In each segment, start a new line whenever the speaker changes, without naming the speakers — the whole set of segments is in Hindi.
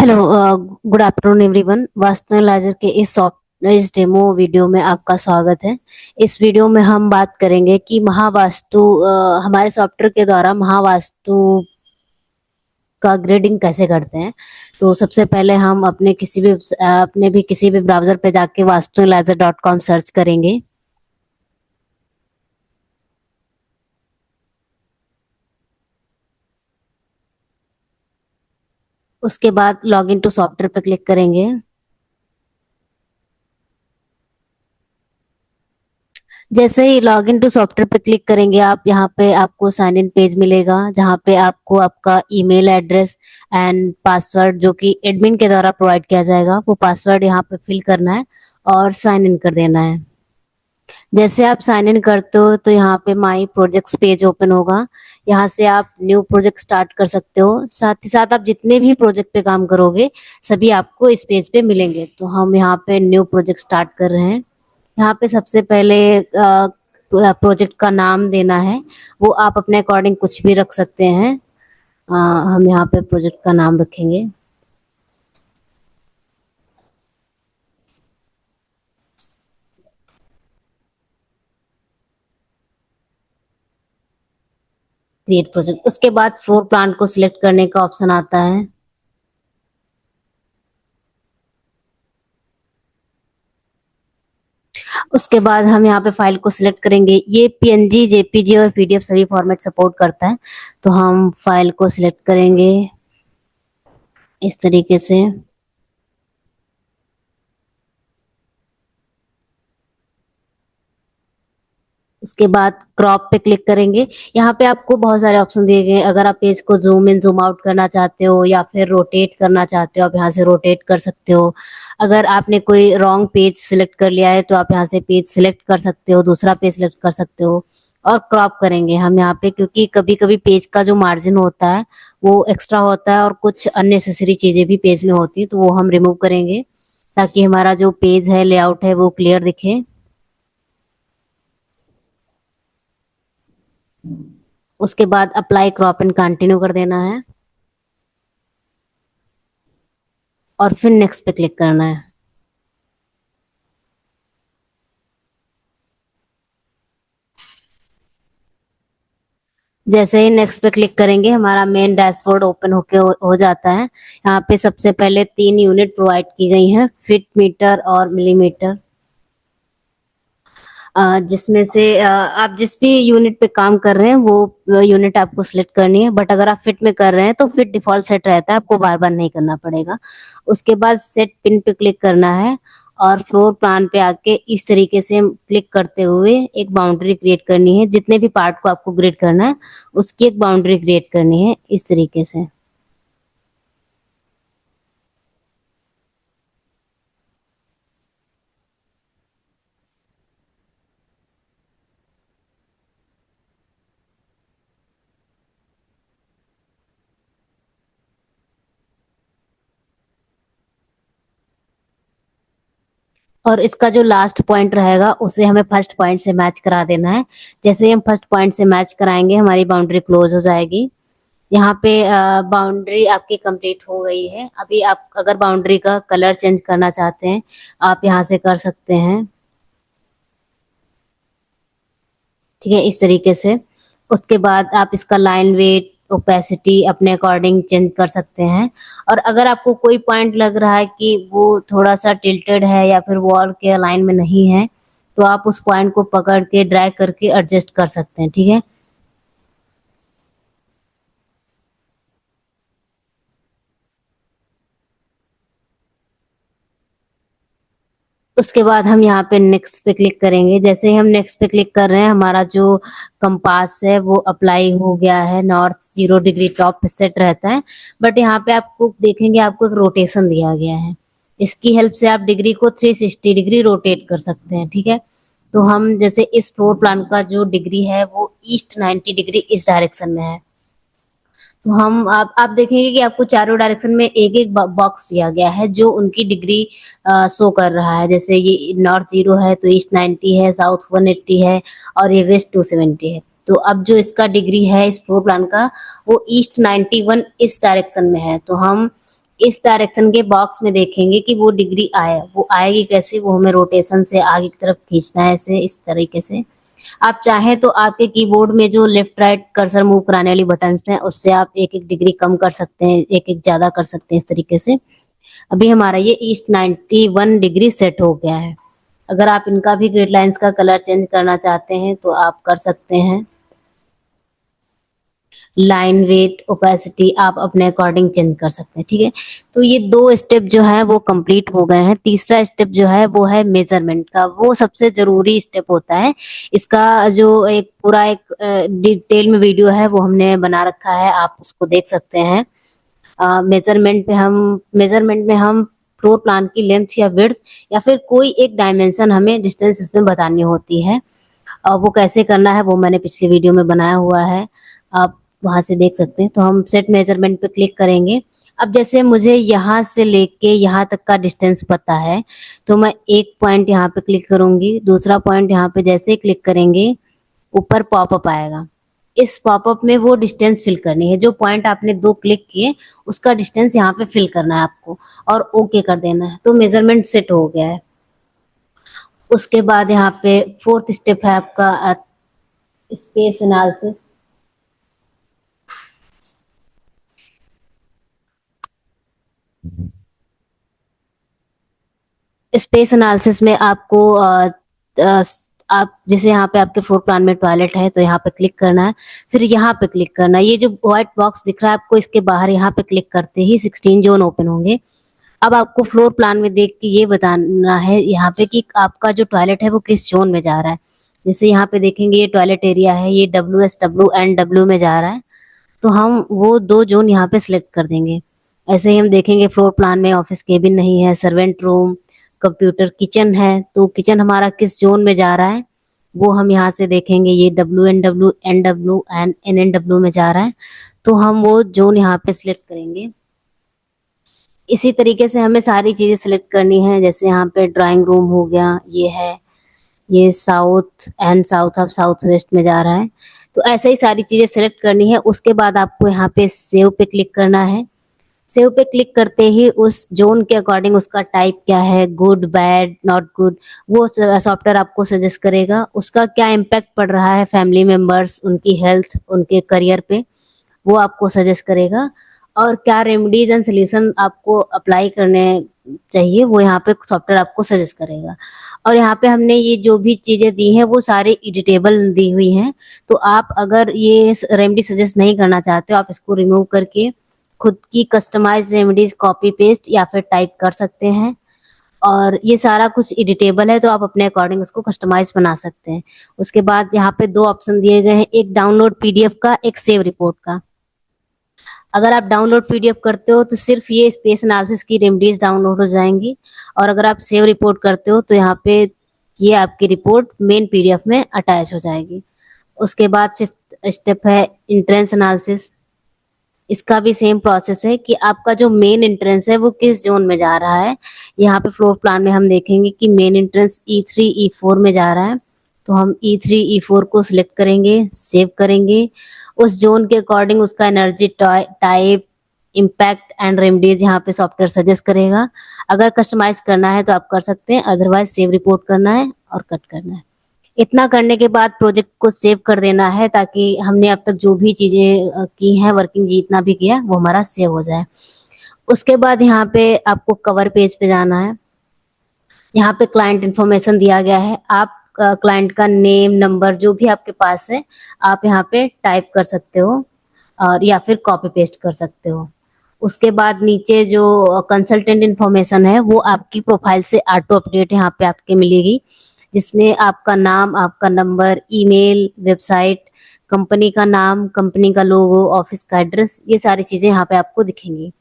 Hello. Good afternoon everyone. Vastu analyser के इस डेमो वीडियो में आपका स्वागत है। इस वीडियो में हम बात करेंगे कि महावास्तु हमारे सॉफ्टवेयर के द्वारा महावास्तु का ग्रेडिंग कैसे करते हैं। तो सबसे पहले हम अपने भी किसी भी ब्राउजर पे जाके वास्तु एनालाइजर .com सर्च करेंगे। उसके बाद लॉग इन टू सॉफ्टवेयर पे क्लिक करेंगे। जैसे ही लॉग इन टू सॉफ्टवेयर पे क्लिक करेंगे आप, यहाँ पे आपको साइन इन पेज मिलेगा जहाँ पे आपको आपका ईमेल एड्रेस एंड पासवर्ड जो कि एडमिन के द्वारा प्रोवाइड किया जाएगा, वो पासवर्ड यहाँ पे फिल करना है और साइन इन कर देना है। जैसे आप साइन इन करते हो तो यहाँ पे माई प्रोजेक्ट्स पेज ओपन होगा। यहाँ से आप न्यू प्रोजेक्ट स्टार्ट कर सकते हो। साथ ही साथ आप जितने भी प्रोजेक्ट पे काम करोगे सभी आपको इस पेज पे मिलेंगे। तो हम यहाँ पे न्यू प्रोजेक्ट स्टार्ट कर रहे हैं। यहाँ पे सबसे पहले प्रोजेक्ट का नाम देना है। वो आप अपने अकॉर्डिंग कुछ भी रख सकते हैं। हम यहाँ पे प्रोजेक्ट का नाम रखेंगे। Create project. उसके बाद फ्लोर प्लान को सिलेक्ट करने का ऑप्शन आता है। उसके बाद हम यहाँ पे फाइल को सिलेक्ट करेंगे। ये पीएनजी, जेपीजी और पीडीएफ सभी फॉर्मेट सपोर्ट करता है। तो हम फाइल को सिलेक्ट करेंगे इस तरीके से। उसके बाद क्रॉप पे क्लिक करेंगे। यहाँ पे आपको बहुत सारे ऑप्शन दिए गए हैं। अगर आप पेज को जूम इन जूम आउट करना चाहते हो या फिर रोटेट करना चाहते हो, आप यहाँ से रोटेट कर सकते हो। अगर आपने कोई रॉन्ग पेज सिलेक्ट कर लिया है तो आप यहाँ से पेज सिलेक्ट कर सकते हो, दूसरा पेज सिलेक्ट कर सकते हो। और क्रॉप करेंगे हम यहाँ पे, क्योंकि कभी कभी पेज का जो मार्जिन होता है वो एक्स्ट्रा होता है और कुछ अननेसेसरी चीजें भी पेज में होती है, तो वो हम रिमूव करेंगे ताकि हमारा जो पेज है, लेआउट है, वो क्लियर दिखे। उसके बाद अप्लाई क्रॉप एंड कंटिन्यू कर देना है और फिर नेक्स्ट पे क्लिक करना है। जैसे ही नेक्स्ट पे क्लिक करेंगे हमारा मेन डैशबोर्ड ओपन हो जाता है। यहाँ पे सबसे पहले 3 यूनिट प्रोवाइड की गई हैं, फीट, मीटर और मिलीमीटर। जिसमें से आप जिस भी यूनिट पे काम कर रहे हैं वो यूनिट आपको सिलेक्ट करनी है। बट अगर आप फिट में कर रहे हैं तो फिट डिफॉल्ट सेट रहता है, आपको बार बार नहीं करना पड़ेगा। उसके बाद सेट पिन पे क्लिक करना है और फ्लोर प्लान पे आके इस तरीके से क्लिक करते हुए एक बाउंड्री क्रिएट करनी है। जितने भी पार्ट को आपको ग्रिड करना है उसकी एक बाउंड्री क्रिएट करनी है इस तरीके से। और इसका जो लास्ट पॉइंट रहेगा उसे हमें फर्स्ट पॉइंट से मैच करा देना है। जैसे ही हम फर्स्ट पॉइंट से मैच कराएंगे हमारी बाउंड्री क्लोज हो जाएगी। यहाँ पे बाउंड्री आपकी कंप्लीट हो गई है। अभी आप अगर बाउंड्री का कलर चेंज करना चाहते हैं आप यहाँ से कर सकते हैं। ठीक है, इस तरीके से। उसके बाद आप इसका लाइन वेट, ओपेसिटी अपने अकॉर्डिंग चेंज कर सकते हैं। और अगर आपको कोई पॉइंट लग रहा है कि वो थोड़ा सा टिल्टेड है या फिर वॉल के अलाइन में नहीं है तो आप उस पॉइंट को पकड़ के ड्रैग करके एडजस्ट कर सकते हैं। ठीक है। उसके बाद हम यहाँ पे नेक्स्ट पे क्लिक करेंगे। जैसे ही हम नेक्स्ट पे क्लिक कर रहे हैं हमारा जो कंपास है वो अप्लाई हो गया है। नॉर्थ 0 डिग्री टॉप पे सेट रहता है, बट यहाँ पे आपको देखेंगे आपको एक रोटेशन दिया गया है। इसकी हेल्प से आप डिग्री को 360 डिग्री रोटेट कर सकते हैं। ठीक है। तो हम जैसे इस फ्लोर प्लान का जो डिग्री है वो ईस्ट 90 डिग्री इस डायरेक्शन में है। तो हम आप देखेंगे कि आपको चारों डायरेक्शन में एक एक बॉक्स दिया गया है जो उनकी डिग्री शो कर रहा है। जैसे ये नॉर्थ 0 है तो ईस्ट 90 है, साउथ 180 है और ये वेस्ट 270 है। तो अब जो इसका डिग्री है इस फ्लोर प्लान का वो ईस्ट 91 इस डायरेक्शन में है। तो हम इस डायरेक्शन के बॉक्स में देखेंगे कि वो डिग्री आए, वो आएगी कैसे, वो हमें रोटेशन से आगे की तरफ खींचना है, ऐसे इस तरीके से। आप चाहें तो आपके कीबोर्ड में जो लेफ्ट राइट कर्सर मूव कराने वाली बटन्स हैं उससे आप एक एक डिग्री कम कर सकते हैं, एक एक ज्यादा कर सकते हैं, इस तरीके से। अभी हमारा ये ईस्ट 91 डिग्री सेट हो गया है। अगर आप इनका भी ग्रिड लाइंस का कलर चेंज करना चाहते हैं तो आप कर सकते हैं। लाइन वेट ओपेसिटी आप अपने अकॉर्डिंग चेंज कर सकते हैं, ठीक है। तो ये दो स्टेप जो है वो कंप्लीट हो गए हैं। तीसरा स्टेप जो है वो है मेजरमेंट का, वो सबसे जरूरी स्टेप होता है। इसका जो एक पूरा एक डिटेल में वीडियो है वो हमने बना रखा है, आप उसको देख सकते हैं। मेजरमेंट में हम फ्लोर प्लान की लेंथ या विड्थ या फिर कोई एक डायमेंशन हमें डिस्टेंस इसमें बतानी होती है। वो कैसे करना है वो मैंने पिछले वीडियो में बनाया हुआ है, आप वहां से देख सकते हैं। तो हम सेट मेजरमेंट पे क्लिक करेंगे। अब जैसे मुझे यहाँ से लेके यहाँ तक का डिस्टेंस पता है, तो मैं एक पॉइंट यहाँ पे क्लिक करूंगी, दूसरा पॉइंट यहाँ पे जैसे ही क्लिक करेंगे ऊपर पॉपअप आएगा। इस पॉपअप में वो डिस्टेंस फिल करनी है, जो पॉइंट आपने दो क्लिक किए उसका डिस्टेंस यहाँ पे फिल करना है आपको, और ओके कर देना है। तो मेजरमेंट सेट हो गया है। उसके बाद यहाँ पे फोर्थ स्टेप है आपका स्पेस एनालिसिस। स्पेस एनालिसिस में आपको अ, आप जैसे यहाँ पे आपके फ्लोर प्लान में टॉयलेट है तो यहाँ पे क्लिक करना है, फिर यहाँ पे क्लिक करना है। ये जो व्हाइट बॉक्स दिख रहा है आपको, इसके बाहर यहाँ पे क्लिक करते ही 16 जोन ओपन होंगे। अब आपको फ्लोर प्लान में देख के ये बताना है यहाँ पे कि आपका जो टॉयलेट है वो किस जोन में जा रहा है। जैसे यहाँ पे देखेंगे ये टॉयलेट एरिया है, ये WSW एंड W में जा रहा है, तो हम वो दो जोन यहाँ पे सिलेक्ट कर देंगे। ऐसे ही हम देखेंगे फ्लोर प्लान में ऑफिस केबिन नहीं है, सर्वेंट रूम, कंप्यूटर, किचन है, तो किचन हमारा किस जोन में जा रहा है वो हम यहाँ से देखेंगे। ये WNW, NW एंड NNW में जा रहा है, तो हम वो जोन यहाँ पे सिलेक्ट करेंगे। इसी तरीके से हमें सारी चीजें सिलेक्ट करनी है। जैसे यहाँ पे ड्राइंग रूम हो गया, ये है, ये साउथ ऑफ साउथ वेस्ट में जा रहा है। तो ऐसे ही सारी चीजें सिलेक्ट करनी है। उसके बाद आपको यहाँ पे सेव पे क्लिक करना है। सेव पे क्लिक करते ही उस जोन के अकॉर्डिंग उसका टाइप क्या है, गुड, बैड, नॉट गुड, वो सॉफ्टवेयर आपको सजेस्ट करेगा। उसका क्या इम्पैक्ट पड़ रहा है फैमिली मेंबर्स, उनकी हेल्थ, उनके करियर पे, वो आपको सजेस्ट करेगा। और क्या रेमेडीज एंड सोल्यूशन आपको अप्लाई करने चाहिए वो यहाँ पे सॉफ्टवेयर आपको सजेस्ट करेगा। और यहाँ पे हमने ये जो भी चीजें दी हैं वो सारी एडिटेबल दी हुई हैं। तो आप अगर ये रेमेडी सजेस्ट नहीं करना चाहते हो, आप इसको रिमूव करके खुद की कस्टमाइज रेमेडीज कॉपी पेस्ट या फिर टाइप कर सकते हैं। और ये सारा कुछ एडिटेबल है, तो आप अपने अकॉर्डिंग उसको कस्टमाइज बना सकते हैं। उसके बाद यहाँ पे दो ऑप्शन दिए गए हैं, एक डाउनलोड पीडीएफ का, एक सेव रिपोर्ट का। अगर आप डाउनलोड पीडीएफ करते हो तो सिर्फ ये स्पेस एनालिसिस की रेमेडीज डाउनलोड हो जाएंगी, और अगर आप सेव रिपोर्ट करते हो तो यहाँ पे ये आपकी रिपोर्ट मेन पीडीएफ में अटैच हो जाएगी। उसके बाद फिफ्थ स्टेप है इंट्रेंस एनालिसिस। इसका भी सेम प्रोसेस है कि आपका जो मेन एंट्रेंस है वो किस जोन में जा रहा है। यहाँ पे फ्लोर प्लान में हम देखेंगे कि मेन एंट्रेंस E3 E4 में जा रहा है, तो हम E3 E4 को सिलेक्ट करेंगे, सेव करेंगे। उस जोन के अकॉर्डिंग उसका energy type, impact and remedies यहाँ पे सॉफ्टवेयर सजेस्ट करेगा। अगर कस्टमाइज करना है तो आप कर सकते हैं, अदरवाइज सेव रिपोर्ट करना है और कट करना है। इतना करने के बाद प्रोजेक्ट को सेव कर देना है, ताकि हमने अब तक जो भी चीजें की हैं, वर्किंग जितना भी किया वो हमारा सेव हो जाए। उसके बाद यहाँ पे आपको कवर पेज पे जाना है। यहाँ पे क्लाइंट इन्फॉर्मेशन दिया गया है। आप क्लाइंट का नेम, नंबर जो भी आपके पास है आप यहाँ पे टाइप कर सकते हो, और या फिर कॉपी पेस्ट कर सकते हो। उसके बाद नीचे जो कंसल्टेंट इन्फॉर्मेशन है वो आपकी प्रोफाइल से ऑटो अपडेट यहाँ पे आपके मिलेगी, जिसमें आपका नाम, आपका नंबर, ईमेल, वेबसाइट, कंपनी का नाम, कंपनी का लोगो, ऑफिस का एड्रेस, ये सारी चीजें यहाँ पे आपको दिखेंगी।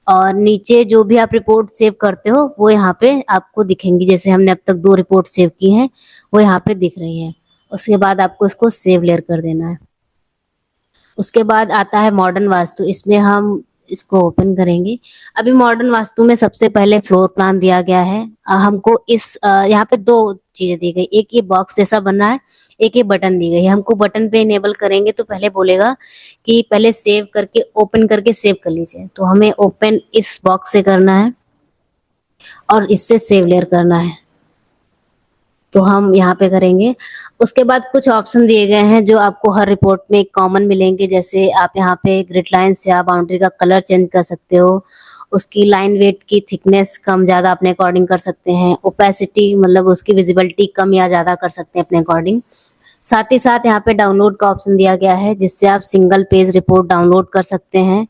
और नीचे जो भी आप रिपोर्ट सेव करते हो वो यहाँ पे आपको दिखेंगी। जैसे हमने अब तक दो रिपोर्ट सेव की हैं वो यहाँ पे दिख रही हैं। उसके बाद आपको इसको सेव लेयर कर देना है। उसके बाद आता है मॉडर्न वास्तु। इसमें हम इसको ओपन करेंगे। अभी मॉडर्न वास्तु में सबसे पहले फ्लोर प्लान दिया गया है। हमको यहाँ पे दो चीजें दी गई, एक ये बॉक्स जैसा बन रहा है, एक ये बटन दी गई है। हमको बटन पे इनेबल करेंगे तो पहले बोलेगा कि पहले सेव करके ओपन करके सेव कर लीजिए। तो हमें ओपन इस बॉक्स से करना है और इससे सेव लेयर करना है। तो हम यहाँ पे करेंगे। उसके बाद कुछ ऑप्शन दिए गए हैं जो आपको हर रिपोर्ट में कॉमन मिलेंगे। जैसे आप यहाँ पे ग्रिड लाइन से आप बाउंड्री का कलर चेंज कर सकते हो। उसकी लाइन वेट की थिकनेस कम ज्यादा अपने अकॉर्डिंग कर सकते हैं। ओपेसिटी मतलब उसकी विजिबिलिटी कम या ज्यादा कर सकते हैं अपने अकॉर्डिंग। साथ ही साथ यहाँ पे डाउनलोड का ऑप्शन दिया गया है जिससे आप सिंगल पेज रिपोर्ट डाउनलोड कर सकते हैं।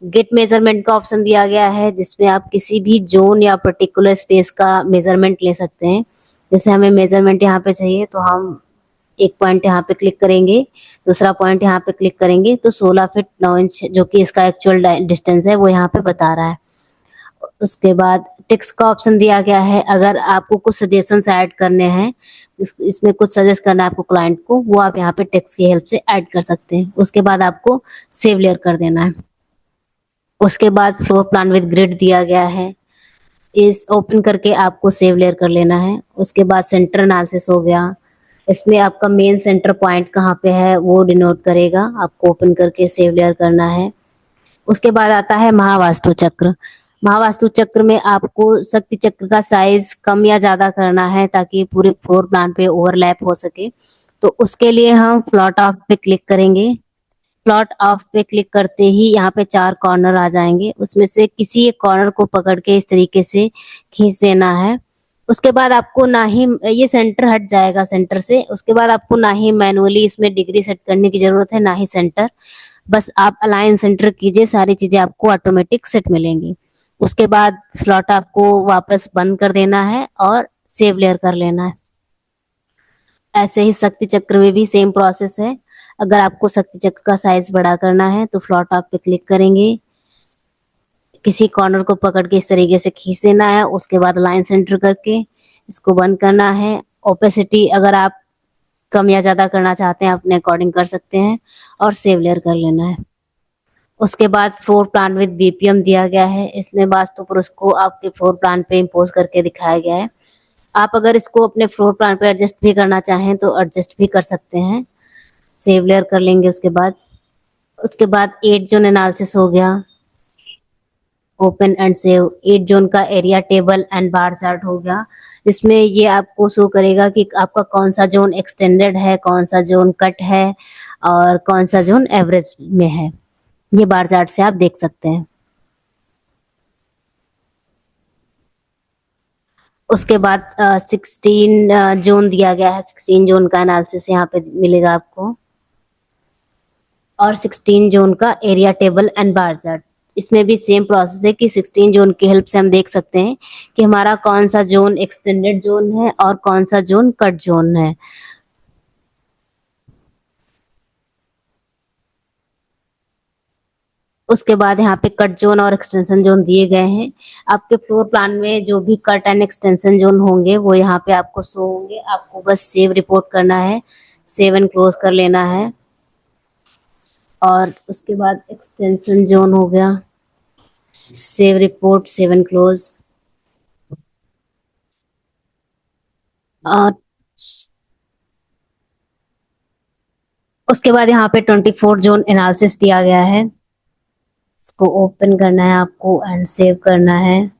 गेट मेजरमेंट का ऑप्शन दिया गया है जिसमें आप किसी भी जोन या पर्टिकुलर स्पेस का मेजरमेंट ले सकते हैं। जैसे हमें मेजरमेंट यहाँ पे चाहिए तो हम एक पॉइंट यहाँ पे क्लिक करेंगे, दूसरा पॉइंट यहाँ पे क्लिक करेंगे तो 16 फीट 9 इंच जो कि इसका एक्चुअल डिस्टेंस है वो यहाँ पे बता रहा है। उसके बाद टेक्स्ट का ऑप्शन दिया गया है। अगर आपको कुछ सजेशंस ऐड करने हैं, इसमें कुछ सजेस्ट करना है आपको क्लाइंट को, वो आप यहाँ पे टेक्स्ट की हेल्प से ऐड कर सकते हैं। उसके बाद आपको सेव लेयर कर देना है। उसके बाद फ्लोर प्लान विद ग्रिड दिया गया है, इस ओपन करके आपको सेव लेयर कर लेना है। उसके बाद सेंटर एनालिसिस हो गया, इसमें आपका मेन सेंटर पॉइंट कहाँ पे है वो डिनोट करेगा, आपको ओपन करके सेव लेयर करना है। उसके बाद आता है महावास्तु चक्र। महावास्तु चक्र में आपको शक्ति चक्र का साइज कम या ज्यादा करना है ताकि पूरे फ्लोर प्लान पे ओवरलैप हो सके। तो उसके लिए हम प्लॉट ऑफ पे क्लिक करेंगे। प्लॉट ऑफ पे क्लिक करते ही यहाँ पे 4 कॉर्नर आ जाएंगे, उसमें से किसी एक कॉर्नर को पकड़ के इस तरीके से खींच देना है। उसके बाद आपको ना ही ये सेंटर हट जाएगा सेंटर से। उसके बाद आपको ना ही मैनुअली इसमें डिग्री सेट करने की जरूरत है ना ही सेंटर, बस आप अलाइन सेंटर कीजिए, सारी चीजें आपको ऑटोमेटिक सेट मिलेंगी। उसके बाद स्लॉट आपको वापस बंद कर देना है और सेव लेयर कर लेना है। ऐसे ही शक्ति चक्र में भी सेम प्रोसेस है। अगर आपको शक्ति चक्र का साइज बड़ा करना है तो फ्लॉट ऑफ पे क्लिक करेंगे, किसी कॉर्नर को पकड़ के इस तरीके से खींच देना है। उसके बाद लाइन सेंटर करके इसको बंद करना है। ओपेसिटी अगर आप कम या ज्यादा करना चाहते हैं अपने अकॉर्डिंग कर सकते हैं और सेव लेयर कर लेना है। उसके बाद फ्लोर प्लान विद बीपीएम दिया गया है, इसमें वास्तु पुरुष को आपके फ्लोर प्लान पे इम्पोज करके दिखाया गया है। आप अगर इसको अपने फ्लोर प्लान पे एडजस्ट भी करना चाहें तो एडजस्ट भी कर सकते हैं। सेव लेयर कर लेंगे। उसके बाद 8 जोन एनालिसिस हो गया, ओपन एंड सेव। 8 जोन का area table and bar chart हो गया, इसमें ये आपको शो करेगा कि आपका कौन सा जोन एक्सटेंडेड है, कौन सा जोन कट है और कौन सा जोन एवरेज में है। ये बार चार्ट से आप देख सकते हैं। उसके बाद 16 जोन दिया गया है, 16 जोन का एनालिसिस यहाँ पे मिलेगा आपको और 16 जोन का area table and bar chart. इसमें भी सेम प्रोसेस है कि 16 जोन की हेल्प से हम देख सकते हैं कि हमारा कौन सा जोन एक्सटेंडेड जोन है और कौन सा जोन कट जोन है। उसके बाद यहाँ पे कट जोन और एक्सटेंशन जोन दिए गए हैं। आपके फ्लोर प्लान में जो भी कट एंड एक्सटेंशन जोन होंगे वो यहाँ पे आपको शो होंगे। आपको बस सेव रिपोर्ट करना है, सेव एंड क्लोज कर लेना है। और उसके बाद एक्सटेंशन जोन हो गया, save report, save and close. और उसके बाद यहाँ पे 24 जोन एनालिसिस दिया गया है, इसको ओपन करना है आपको एंड सेव करना है।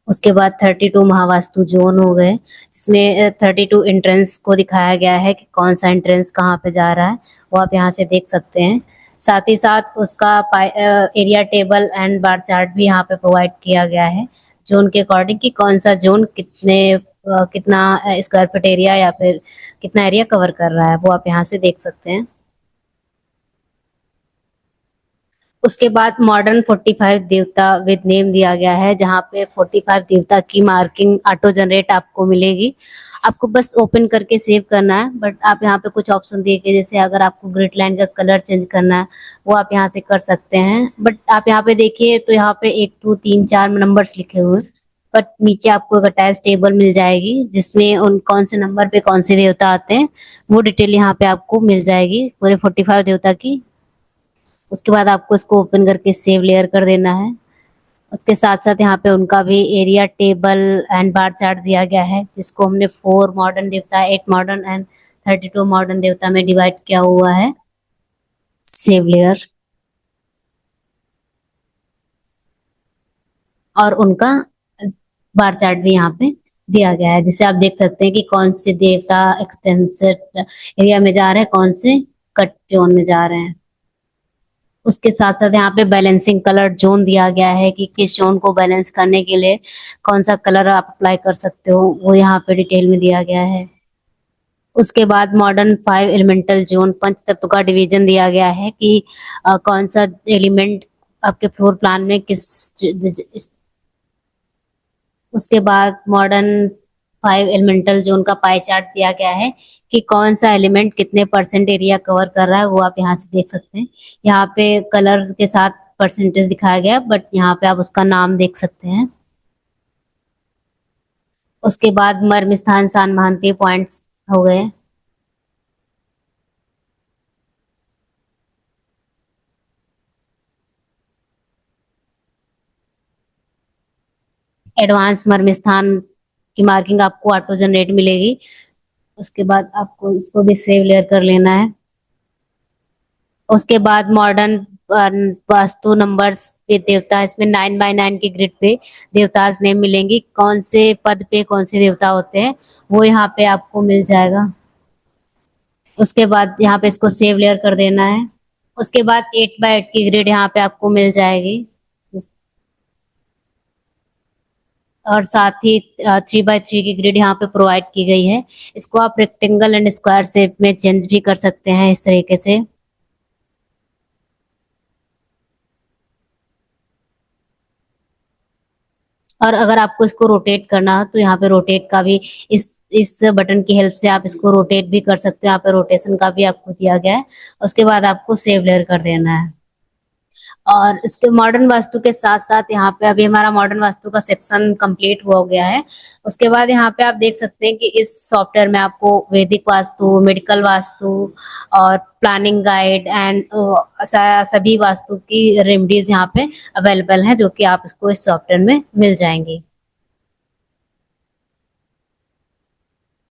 उसके बाद 32 महावास्तु जोन हो गए, इसमें 32 एंट्रेंस को दिखाया गया है कि कौन सा एंट्रेंस कहाँ पे जा रहा है, वो आप यहाँ से देख सकते हैं। साथ ही साथ उसका area table and bar chart भी यहाँ पे प्रोवाइड किया गया है जोन के अकॉर्डिंग कि कौन सा जोन कितना स्क्वायर फीट एरिया या फिर कितना एरिया कवर कर रहा है, वो आप यहाँ से देख सकते हैं। उसके बाद मॉडर्न 45 देवता विद नेम दिया गया है, जहाँ पे 45 देवता की मार्किंग ऑटो जनरेट आपको मिलेगी। आपको बस ओपन करके सेव करना है, बट आप यहाँ पे कुछ ऑप्शन दिए गए, जैसे अगर आपको ग्रिड लाइन का कलर चेंज करना है वो आप यहाँ से कर सकते हैं। बट आप यहाँ पे देखिए तो यहाँ पे 1 2 3 4 नंबर्स लिखे हुए हैं, बट नीचे आपको एक अटैच टेबल मिल जाएगी जिसमें उन कौन से नंबर पे कौन से देवता आते हैं वो डिटेल यहाँ पे आपको मिल जाएगी पूरे 45 देवता की। उसके बाद आपको इसको ओपन करके सेव लेयर कर देना है। उसके साथ-साथ यहाँ पे उनका भी area table and bar chart दिया गया है, जिसको हमने 4 मॉडर्न देवता, 8 मॉडर्न एंड 32 मॉडर्न देवता में डिवाइड किया हुआ है। सेव लेयर और उनका बार चार्ट भी यहाँ पे दिया गया है, जिससे आप देख सकते हैं कि कौन से देवता एक्सटेंसेड एरिया में जा रहे हैं, कौन से कट जोन में जा रहे हैं। उसके साथ साथ यहाँ पे बैलेंसिंग कलर जोन दिया गया है कि किस जोन को बैलेंस करने के लिए कौन सा कलर आप अप्लाई कर सकते हो, वो यहाँ पे डिटेल में दिया गया है। उसके बाद मॉडर्न 5 एलिमेंटल जोन पंच तत्व का डिवीजन दिया गया है कि कौन सा एलिमेंट आपके फ्लोर प्लान में किस उसके बाद मॉडर्न 5 एलिमेंटल जोन का पाई चार्ट दिया गया है कि कौन सा एलिमेंट कितने परसेंट एरिया कवर कर रहा है, वो आप यहाँ से देख सकते हैं। यहाँ पे कलर के साथ परसेंटेज दिखाया गया, बट यहाँ पे आप उसका नाम देख सकते हैं। उसके बाद मर्म स्थान सान महांतीय पॉइंट्स हो गए। एडवांस मर्म स्थान की मार्किंग आपको ऑटो जनरेट मिलेगी। उसके बाद आपको इसको भी सेव लेयर कर लेना है। उसके बाद मॉडर्न वास्तु नंबर्स पे देवता, इसमें 9 बाय 9 के ग्रिड पे देवताज नेम मिलेंगी, कौन से पद पे कौन से देवता होते हैं वो यहाँ पे आपको मिल जाएगा। उसके बाद यहाँ पे इसको सेव लेयर कर देना है। उसके बाद 8 बाय 8 की ग्रिड यहाँ पे आपको मिल जाएगी और साथ ही 3 बाय 3 की ग्रिड यहाँ पे प्रोवाइड की गई है। इसको आप रेक्टेंगल एंड स्क्वायर शेप में चेंज भी कर सकते हैं इस तरीके से। और अगर आपको इसको रोटेट करना हो तो यहाँ पे रोटेट का भी इस बटन की हेल्प से आप इसको रोटेट भी कर सकते हो। यहाँ पे रोटेशन का भी आपको दिया गया है। उसके बाद आपको सेव लेयर कर देना है। और इसके मॉडर्न वास्तु के साथ साथ यहाँ पे अभी हमारा मॉडर्न वास्तु का सेक्शन कंप्लीट हो गया है। उसके बाद यहाँ पे आप देख सकते हैं कि इस सॉफ्टवेयर में आपको वैदिक वास्तु, मेडिकल वास्तु और प्लानिंग गाइड एंड सभी वास्तु की रेमेडीज यहाँ पे अवेलेबल हैं, जो कि आप इसको इस सॉफ्टवेयर में मिल जाएंगी।